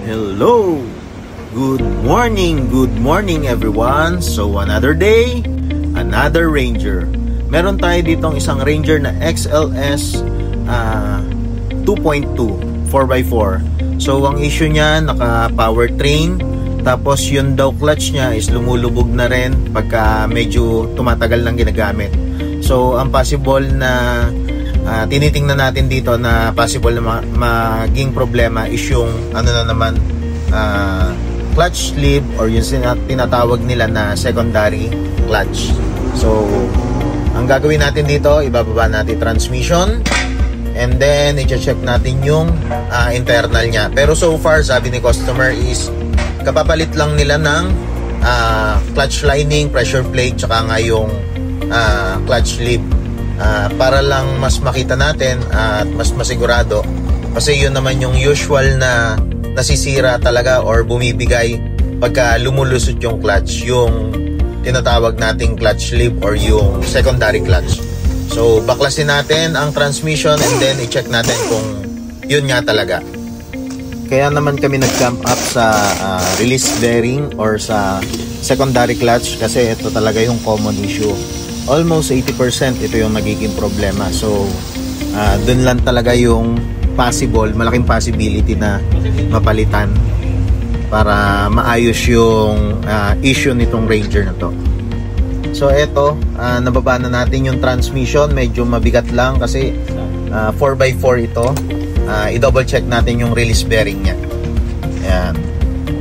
Hello! Good morning everyone! So another day, another Ranger. Meron tayo ditong isang Ranger na XLS 2.2 4x4. So ang issue niya, naka powertrain, tapos yun daw clutch niya is lumulubog na rin pagka medyo tumatagal lang ginagamit. So ang possible na tinitingnan natin dito na possible na maging problema is yung clutch sleeve or yung tinatawag nila na secondary clutch. So ang gagawin natin dito, ibababa natin transmission and then i-check natin yung internal niya. Pero so far sabi ni customer is kapapalit lang nila ng clutch lining, pressure plate, tsaka nga yung clutch sleeve. Para lang mas makita natin at mas masigurado, kasi yun naman yung usual na nasisira talaga or bumibigay pagka lumulusot yung clutch, yung tinatawag nating clutch sleeve or yung secondary clutch. So baklasin natin ang transmission and then i-check natin kung yun nga talaga. Kaya naman kami nag-camp up sa release bearing or sa secondary clutch, kasi ito talaga yung common issue. Almost 80% ito yung nagiging problema. So dun lang talaga yung malaking possibility na mapalitan para maayos yung issue nitong Ranger na to. So eto, nababa na natin yung transmission. Medyo mabigat lang kasi 4x4 ito. I-double check natin yung release bearing nya. Ayan.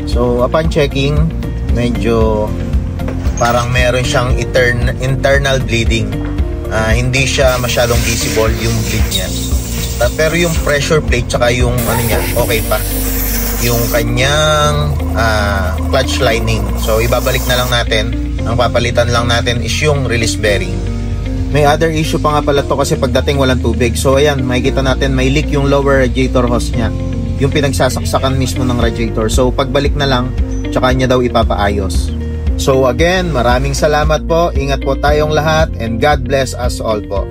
So upon checking, medyo parang meron siyang internal bleeding. Hindi siya masyadong visible yung bleed niya. Pero yung pressure plate tsaka yung niya, okay pa. Yung kanyang clutch lining. So ibabalik na lang natin. Ang papalitan lang natin is yung release bearing. May other issue pa nga pala to, kasi pagdating walang tubig. So ayan, makikita natin may leak yung lower radiator hose niya. Yung pinagsasaksakan mismo ng radiator. So pagbalik na lang, tsaka niya daw ipapaayos. So again, maraming salamat po. Ingat po tayong lahat and God bless us all po.